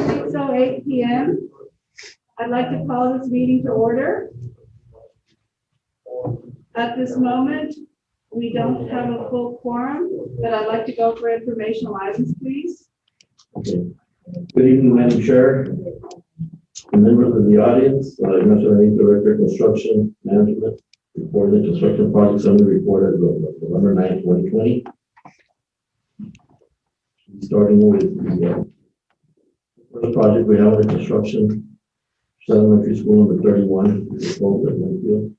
6:08 p.m. I'd like to call this meeting to order. At this moment, we don't have a full quorum, but I'd like to go for informational items, please. Okay. Good evening, Madam Chair, and members of the audience. Informational Director of Construction Management report the construction project summary report as of November 9, 2020. Starting with the first project we have in construction, Elementary School number 31, proposed at Winfield.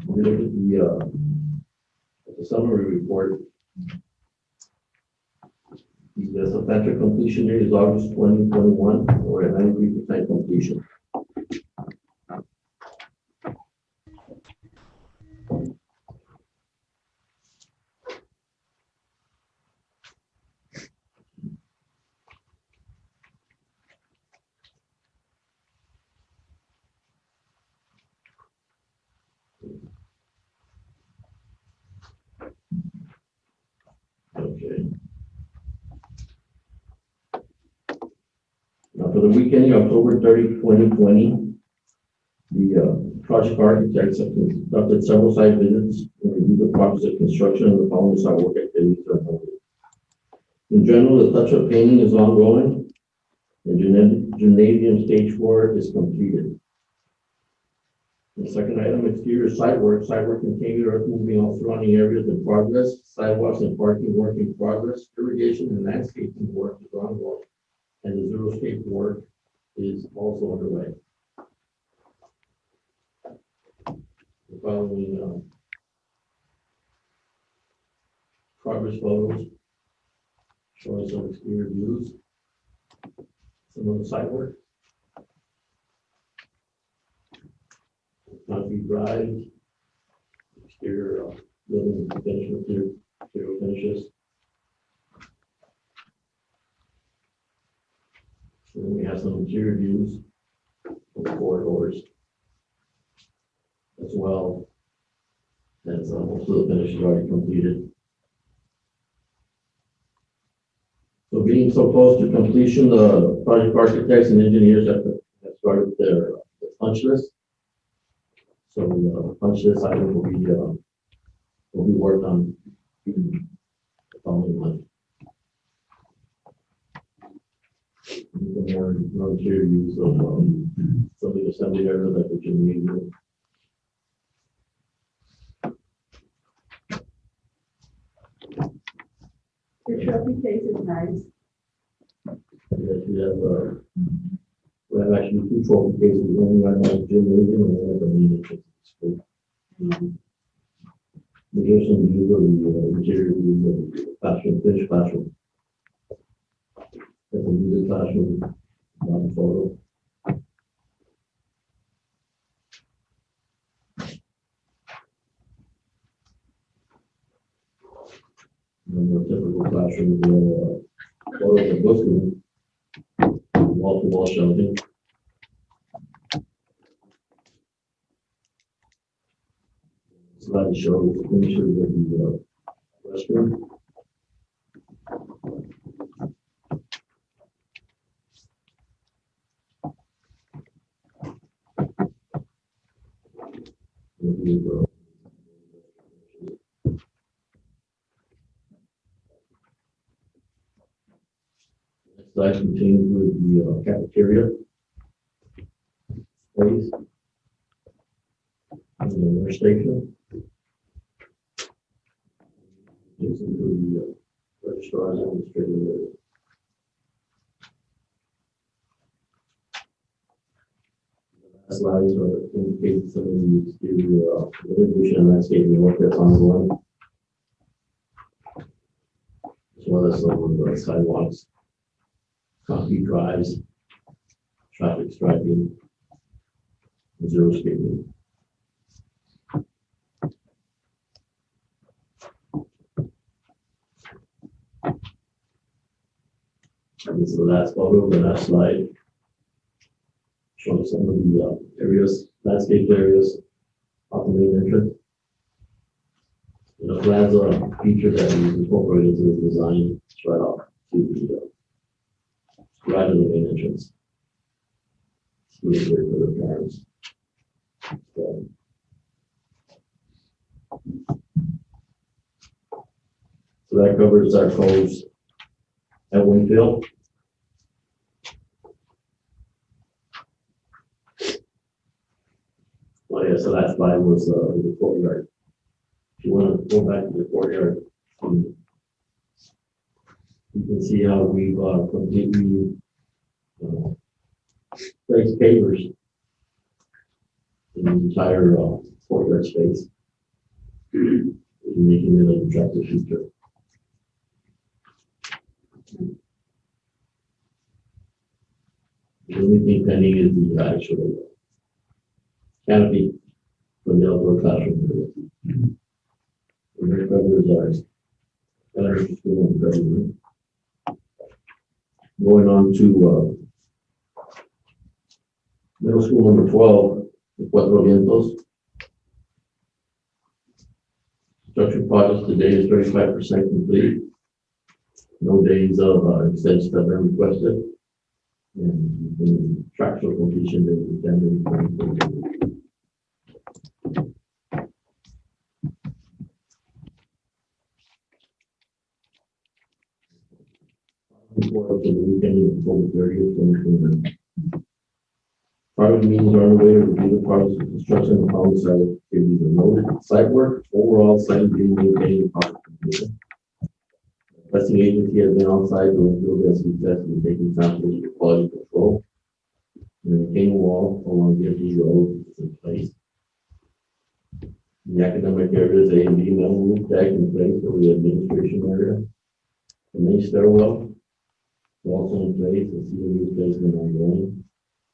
We look at the summary report. The substantial completion date is August 2021, or at 93% completion. Okay. Now for the weekend, October 30, 2020, the project architects have conducted several site visits and reviewed the progress of construction and the following site work activities are underway. In general, the touch-up painting is ongoing and gymnasium stage 4 is completed. The second item, exterior site work containing earth moving all surrounding areas in progress, sidewalks and parking work in progress, irrigation and landscaping work is ongoing, and the zero-scape work is also underway. The following progress photos showing some exterior views, some of the site work. Concrete drives, exterior building finish material finishes. And then we have some interior views of the corridors, as well as most of the finish is already completed. So being so close to completion, the project architects and engineers have started their punch list. So the punch list item will be worked on the following month. More interior use of some of the assembly area that we can use. Your trophy case is nice. Yes, we have actually 2 trophy cases, one right now in the gymnasium and one at the main entrance of the school. There's some views of the interior views of the classroom, finished classroom. That's a music classroom, bottom photo. And the typical classroom photos of bookroom, wall-to-wall shelving. Slide shows the finishes of the restroom. Next slide continues with the cafeteria space and the nurse station. This is the registrar and administrator. Slides are indicate some of the exterior irrigation and landscaping work that's ongoing, as well as some of the sidewalks, concrete drives, traffic striping, and zero scaping. And this is the last photo, the last slide, showing some of the areas, landscape areas off the main entrance. The plaza feature that we incorporated into the design is right off to the right in the main entrance. It's really great for the parents. So that covers our codes at Winfield. Oh yeah, so that slide was the courtyard. If you want to go back to the courtyard, you can see how we've completely placed pavers in the entire courtyard space, making it an attractive feature. The only thing pending is the actual canopy for the outdoor classroom. And their covers are elementary school and government. Going on to middle school number 12, the Cuatro Vientos. Construction project today is 35% complete. No days of extension have been requested. And the structural completion date is January 2022. Report up to the weekend of October 30th, 2021. Private meetings are underway to review the progress of construction and following site activities are noted. Site work, overall site being maintained and project completion. Testing agency has been on site doing field density tests and taking samples for quality control. The retaining wall along the empty road is in place. The academic areas, A and B metal roof deck in place over the administration area. The main stairwell is also in place, the ceiling replacement ongoing.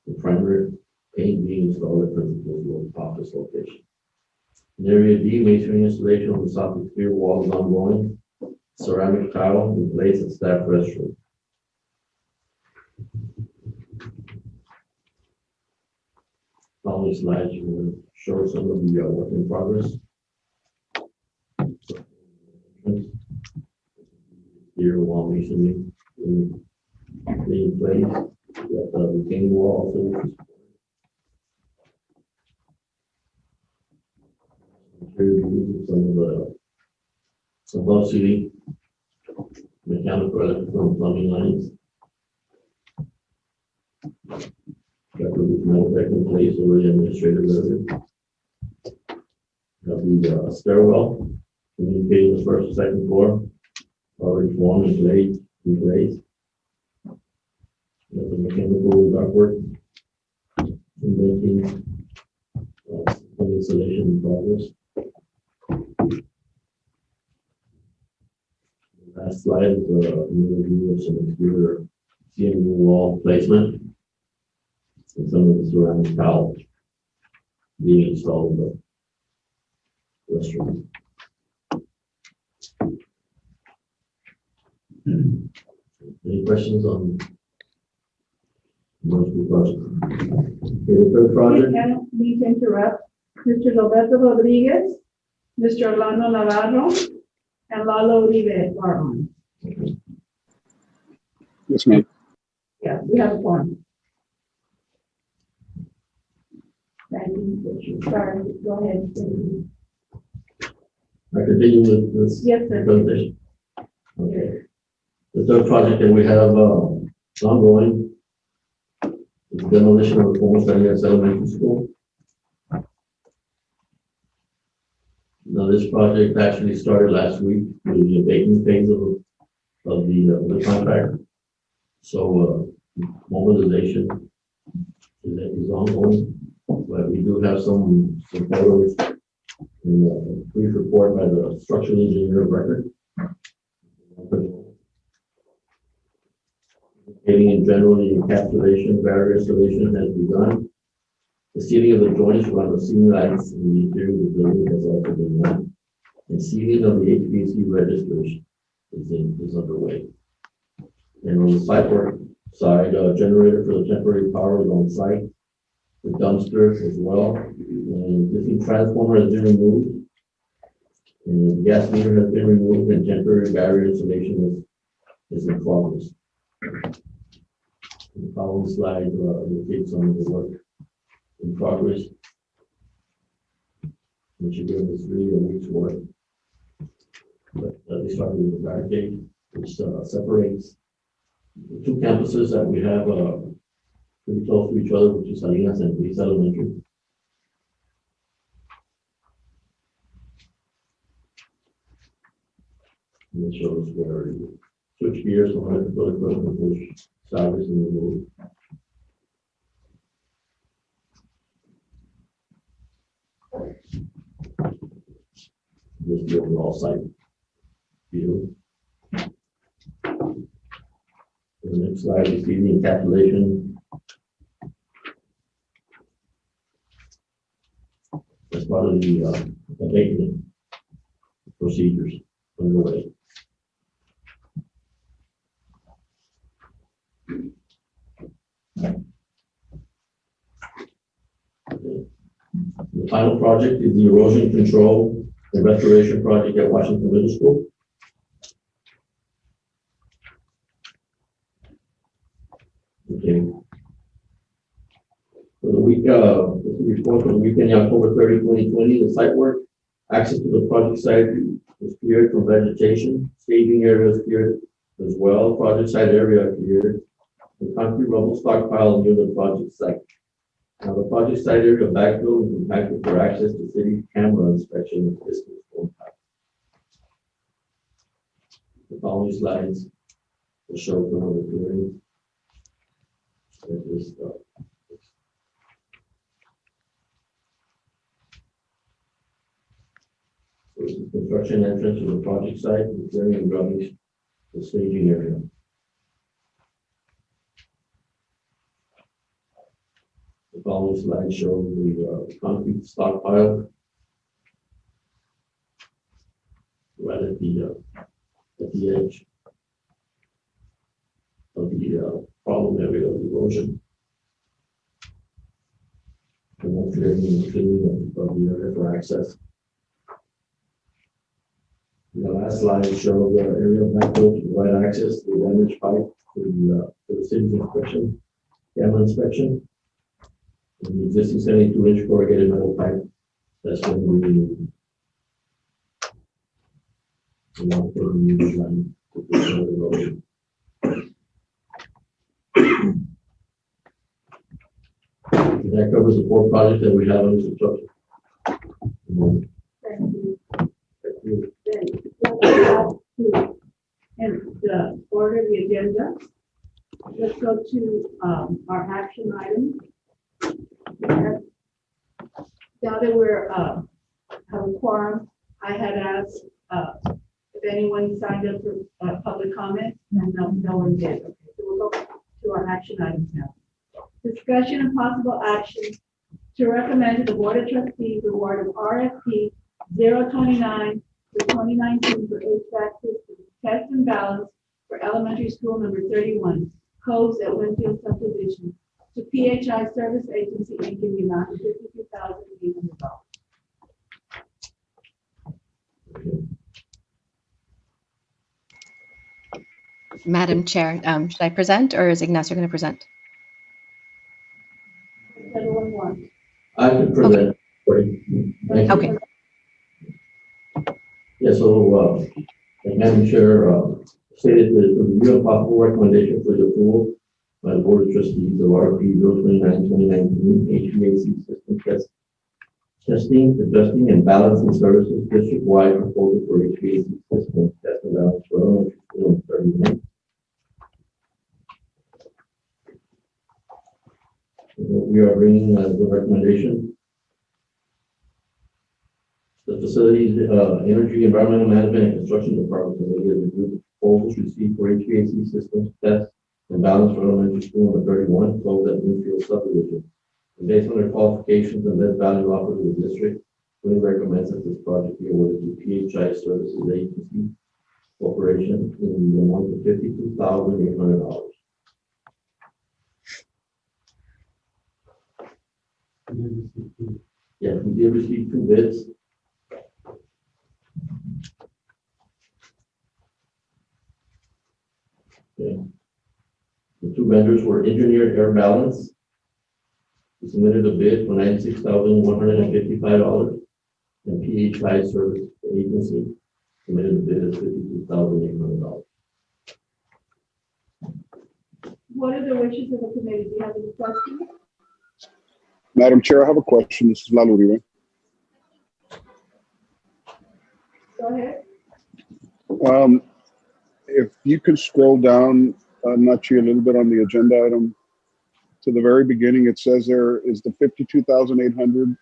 The primary paint being installed at principal's office location. In area D, masonry installation on the south exterior wall is ongoing. Ceramic tile in place at staff restroom. Following slides will show some of the work in progress. Here, wall masonry in place. We have the retaining wall also. Some of the above ceiling mechanical, electrical, and plumbing lines. Got the roof metal deck in place over the administrative area. Got the stairwell communicating the first and second floor. Already formed and laid in place. Got the mechanical ductwork. Making some installation in progress. Last slide is a review of some exterior CMU wall placement and some of the ceramic tiles being installed in the restroom. Any questions on the project? Okay, the third project. I don't need to interrupt. Mr. Roberto Rodriguez, Mr. Orlando Navarro, and Lalo Uribe are on. Yes, ma'am. Yeah, we have a form. Sorry, go ahead. I continue with this Yes, sir. presentation. Okay. The third project that we have ongoing is demolition of the former San Elementary School. Now, this project actually started last week with the abatement phase of the contract. So mobilization is ongoing, but we do have some photos in a brief report by the structural engineer of record. In general, the encapsulation, barrier installation has begun. The sealing of the joints around the ceiling lights in the interior of the building has also been done. And sealing of the HVAC registers is underway. And on the site work side, generator for the temporary power is on site. The dumpster as well. And this transformer has been removed. And the gas meter has been removed and temporary barrier installation is in progress. The following slide indicates some of the work in progress, which again is really a week's work. But they started with the barricade, which separates the two campuses that we have pretty close to each other, which is Salinas and East Elementary. And it shows where you switch gears from electrical equipment, push salvage and remove. This is the overall site view. The next slide is the encapsulation. As part of the abatement procedures underway. The final project is the erosion control and restoration project at Washington Middle School. Okay. For the week, this is the report for the weekend, October 30, 2020, the site work, access to the project site was cleared from vegetation, staging area was cleared as well, project site area cleared, the concrete rubble stockpile near the project site. Now, the project site area backfill and compacted for access to city camera inspection of distance contact. The following slides will show some of the clearings. So this is construction entrance to the project site, the clearing and grubbing the staging area. The following slide shows the concrete stockpile right at the edge of the problem area of erosion. And that's clearing of the area for access. The last slide shows the area backfill to provide access to the damaged pipe for the city's inspection, camera inspection. And the existing 72-inch corrugated metal pipe that's going to be removed. And now for the new line to the road. That covers the 4 projects that we have under construction. Thank you. Then, and order the agenda. Let's go to our action items. Now that we're have a quorum, I had asked if anyone signed up for public comment, and no one did. Okay, so we'll go to our action items now. Discussion and possible action to recommend to the Board of Trustees the award of RFP 029 for 2019 for HVAC systems, test and balance for elementary school number 31, Coves at Winfield Subdivision, to PHI Service Agency Inc. in the amount of $52,800. Madam Chair, should I present or is Ignacio going to present? Everyone wants. I can present. Thank you. Okay. Yeah, so Madam Chair stated that the review of possible recommendation for the approval by the Board of Trustees of RFP 029-2019 HVAC system testing, adjusting, and balancing services district-wide proposal for HVAC system test and balance for elementary school 31. We are bringing the recommendation. The facilities, energy, environmental management, and construction department committee has reviewed the proposals received for HVAC systems test and balance for elementary school number 31, closed at Winfield Subdivision. And based on their qualifications and best value offered to the district, we recommend that this project be awarded to PHI Services Agency Corporation in the amount of $52,800. Yes, we did receive 2 bids. Okay. The two vendors were Engineered Air Balance. We submitted a bid for $96,155, and PH Live Service Agency submitted a bid of $52,800. What are the wishes of the committee? Do you have any questions? Madam Chair, I have a question. This is Lalo Uribe. Go ahead. If you could scroll down, Nachi, a little bit on the agenda item to the very beginning, it says there is the 52,800.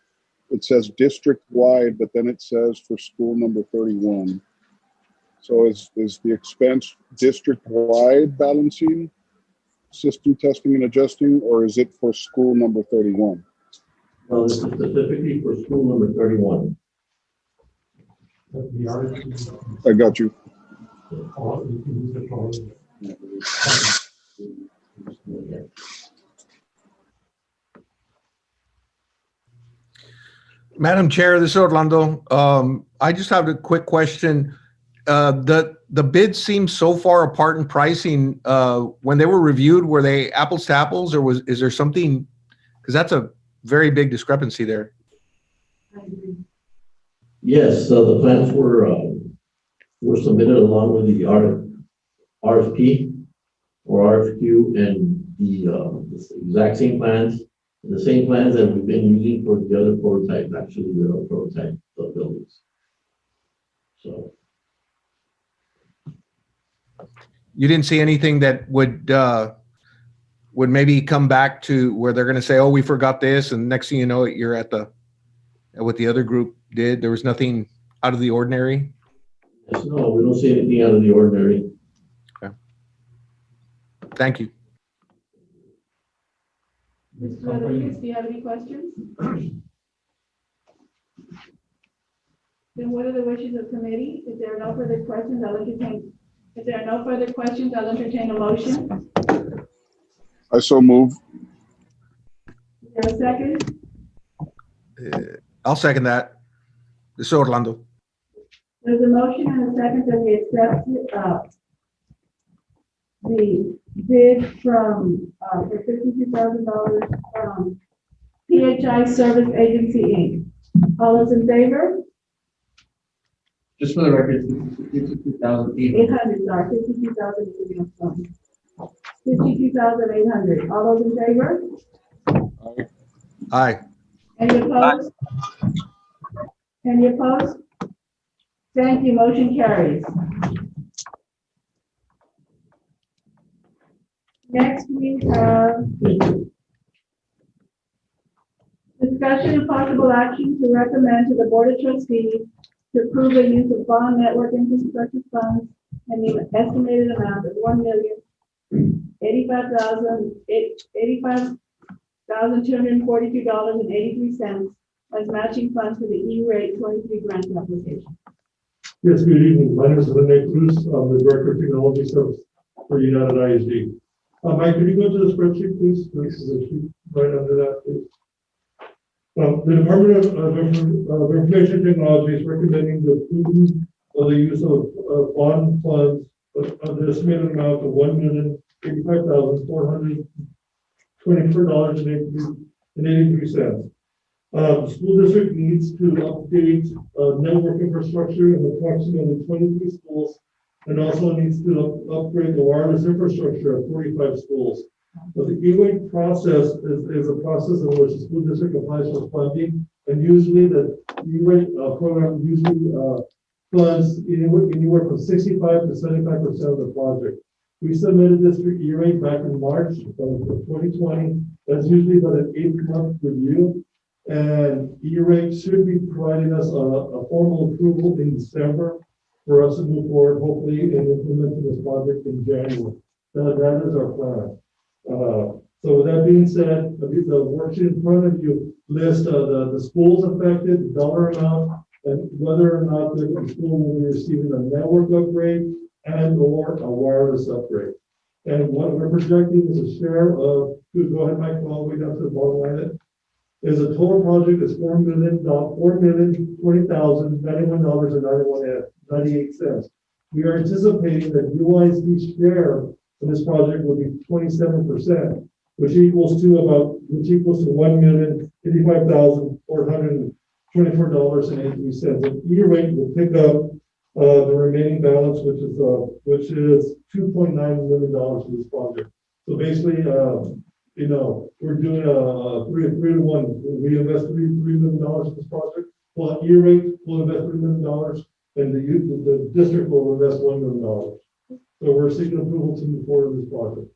It says district-wide, but then it says for school number 31. So is the expense district-wide balancing, system testing and adjusting, or is it for school number 31? Well, this is specifically for school number 31. I got you. Madam Chair, this is Orlando. I just have a quick question. The bids seem so far apart in pricing. When they were reviewed, were they apples to apples, or is there something? Because that's a very big discrepancy there. I agree. Yes, so the plans were submitted along with the RFP or RFQ, and the exact same plans, the same plans that we've been using for the other prototypes, actually the prototype buildings. So You didn't see anything that would maybe come back to where they're going to say, "Oh, we forgot this," and next thing you know, you're at what the other group did. There was nothing out of the ordinary. yes, no, we don't see anything out of the ordinary. Okay. Thank you. Mr. Rodriguez, do you have any questions? Then what are the wishes of the committee? If there are no further questions, I'll entertain. If there are no further questions, I'll entertain a motion. I so move. Is there a second? I'll second that. This is Orlando. There's a motion and a second that we accept the bid from for $52,000 from PHI Service Agency Inc. All those in favor? Just for the record, 52,800. 800, sorry, 52,000. 52,800. All those in favor? Aye. Any opposed? Any opposed? Thank you, motion carries. Next, we have discussion and possible action to recommend to the Board of Trustees to approve the use of bond network infrastructure funds and the estimated amount of $1,085,242.83 as matching funds for the E-rate 23 grant application. Yes, good evening. My name is Rene Cruz. I'm the Director of Technology Service for United ISD. Mike, can you go to the spreadsheet, please? This is the sheet right under that, please. The Department of Information Technology is recommending the approval of the use of bond funds of the estimated amount of $1,085,424.83. The school district needs to update network infrastructure in approximately 23 schools, and also needs to upgrade the wireless infrastructure at 45 schools. But the E-rate process is a process in which the school district applies for funding, and usually the E-rate program usually funds anywhere from 65 to 75% of the project. We submitted this for E-rate back in March of 2020. That's usually about an 8-month review. And E-rate should be providing us a formal approval in December for us to move forward, hopefully, in implementing this project in January. That is our plan. So with that being said, the worksheet in front of you lists the schools affected, the dollar amount, and whether or not the school will be receiving a network upgrade and or a wireless upgrade. And what we're projecting is a share of, go ahead, Mike, all the way down to the bottom line. Is a total project is $4,020,091.98. We are anticipating that UISD's share and this project would be 27%, which equals to $1,085,424.83. And E-rate will pick up the remaining balance, which is $2.9 million for this project. So basically, we're doing a 3-to-1. We invest $3 million in this project. Well, E-rate will invest $3 million, and the district will invest $1 million. So we're seeking approval to move forward with this project.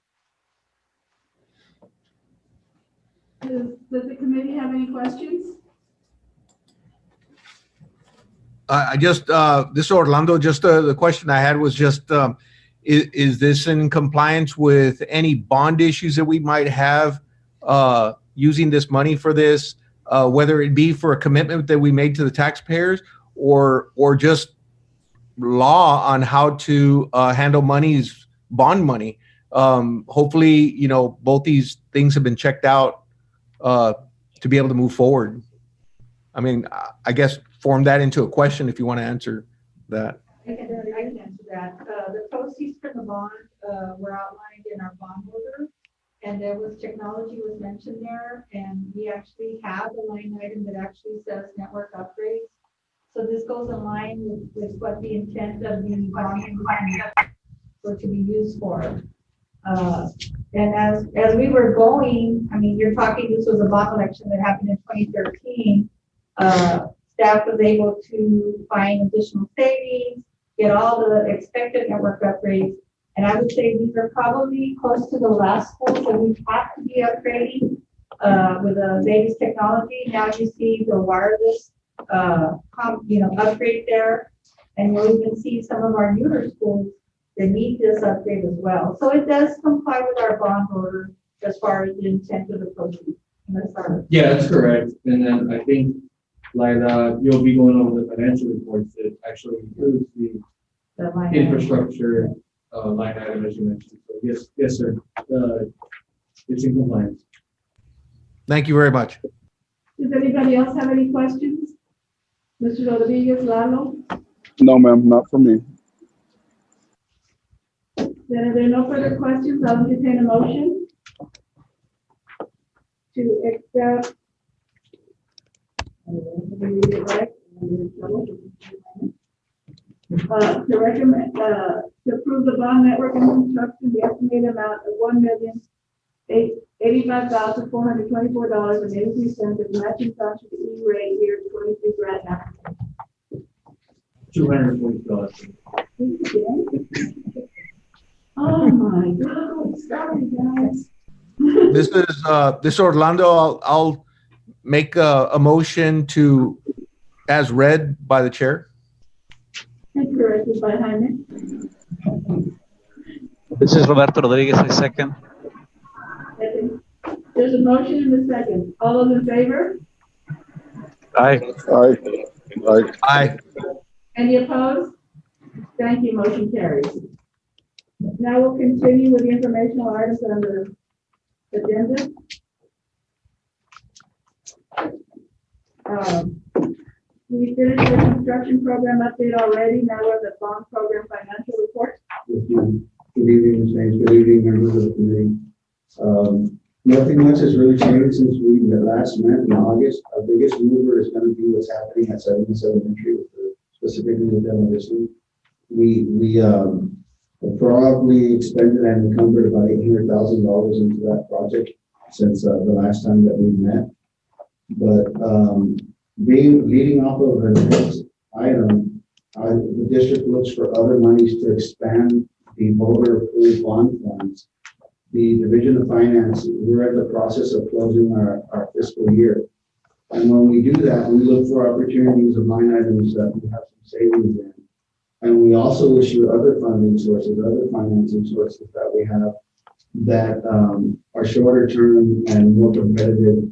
Does the committee have any questions? This is Orlando. Just the question I had was just, is this in compliance with any bond issues that we might have using this money for this, whether it be for a commitment that we made to the taxpayers or just law on how to handle bond money? Hopefully, both these things have been checked out to be able to move forward. I mean, I guess form that into a question if you want to answer that. I can answer that. The proceeds from the bond were outlined in our bond order, and technology was mentioned there, and we actually have a line item that actually says network upgrades. So this goes in line with what the intent of the bond were to be used for. And as we were going, I mean, you're talking, this was a bond election that happened in 2013. Staff was able to find additional savings, get all the expected network upgrades. And I would say these are probably close to the last schools that we have to be upgrading with the latest technology. Now you see the wireless, upgrade there. And you'll even see some of our newer schools that need this upgrade as well. So it does comply with our bond order as far as the intent of the proceeds. Yeah, that's correct. And then I think, you'll be going over the financial reports that actually includes the infrastructure line item, as you mentioned. So yes, sir. It's in compliance. Thank you very much. Does anybody else have any questions? Mr. Rodriguez, Lalo? No, ma'am, not for me. Then if there are no further questions, I'll entertain a motion to accept. To recommend, to approve the bond network and construction, the estimated amount of $1,085,424.83 is matching funds to the E-rate year 23 grant application. $240. Oh my God, sorry guys. This is Orlando. I'll make a motion to, as read by the chair. And corrected by Jaime. This is Roberto Rodriguez, I second. Second. There's a motion and a second. All those in favor? Aye. Aye. Aye. Aye. Any opposed? Thank you, motion carries. Now we'll continue with the informational items on the agenda. We finished the construction program update already. Now we're the bond program financial report. Good evening, Ms. Haynes. Good evening, members of the committee. Nothing much has really changed since we last met in August. Our biggest mover is going to be what's happening at 77th Elementary, specifically with demolition. We probably expended and encumbered about $800,000 into that project since the last time that we met. But leading off of the next item, the district looks for other monies to expand the voter-approved bond funds. The Division of Finance, we're in the process of closing our fiscal year. And when we do that, we look for opportunities of line items that we have some savings in. And we also issue other funding sources, other financing sources that we have that are shorter term and more competitive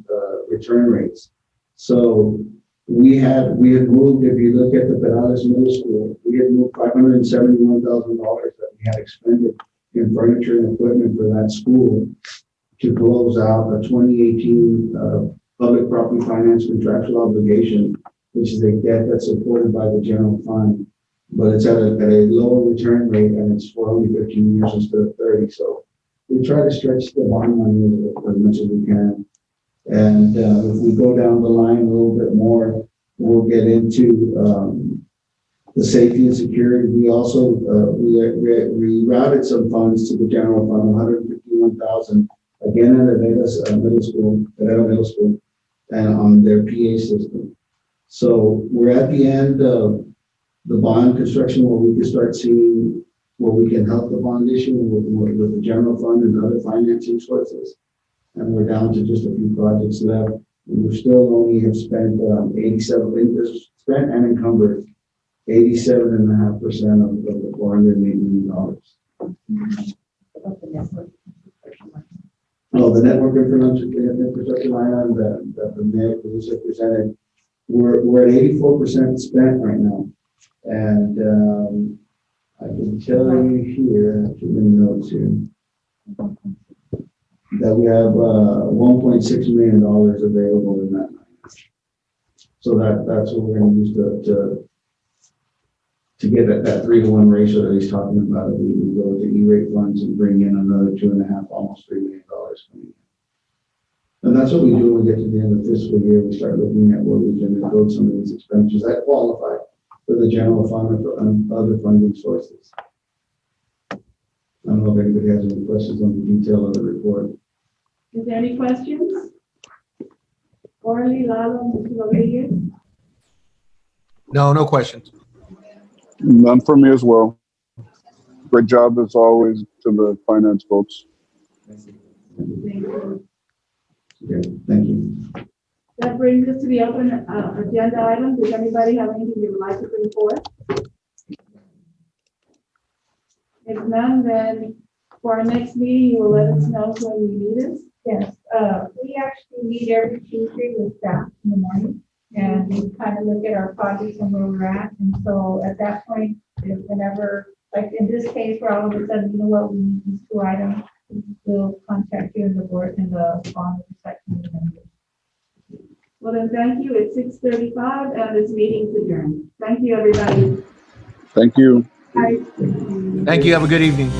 return rates. So we have moved, if you look at the Perales Middle School, we had moved $571,000 that we had expended in furniture and equipment for that school to close out a 2018 public property finance contractual obligation, which is a debt that's supported by the general fund. but it's at a lower return rate, and it's for only 15 years instead of 30. So we try to stretch the bond money as much as we can. And if we go down the line a little bit more, we'll get into the safety and security. We also we routed some funds to the general fund, 151,000, again at Aveda Middle School, and on their PA system. So we're at the end of the bond construction where we can start seeing where we can help the bond issue with the general fund and other financing sources. And we're down to just a few projects left. And we still only have spent 87, spent and encumbered 87.5% of the $408 million. Oh, the network infrastructure line item that the mayor presented, we're at 84% spent right now. And I can tell you here, I have too many notes here, that we have $1.6 million available in that line. So that's what we're going to use to get at that 3-to-1 ratio that he's talking about. We go with the E-rate funds and bring in another 2.5, almost $3 million coming in. And that's what we do when we get to the end of the fiscal year. We start looking at where we can devote some of these expenditures that qualify for the general fund or for other funding sources. I don't know if anybody has any questions on the detail of the report. Is there any questions? Orly, Lalo, Mr. Rodriguez? No questions. None for me as well. Great job as always to the finance folks. Thank you. Okay, thank you. That brings us to the open agenda item. Does anybody have anything they would like to bring forth? If none, then for our next meeting, you will let us know when we meet us. Yes, we actually meet every Tuesday with staff in the morning, and we kind of look at our projects and where we're at. And so at that point, if whenever, like in this case, where all of a sudden, you know what, we need these 2 items, we'll contact you and the board and the bond Oversight committee members. Well, then, thank you. It's 6:35 and this meeting's adjourned. Thank you, everybody. Thank you. Bye. Thank you. Have a good evening.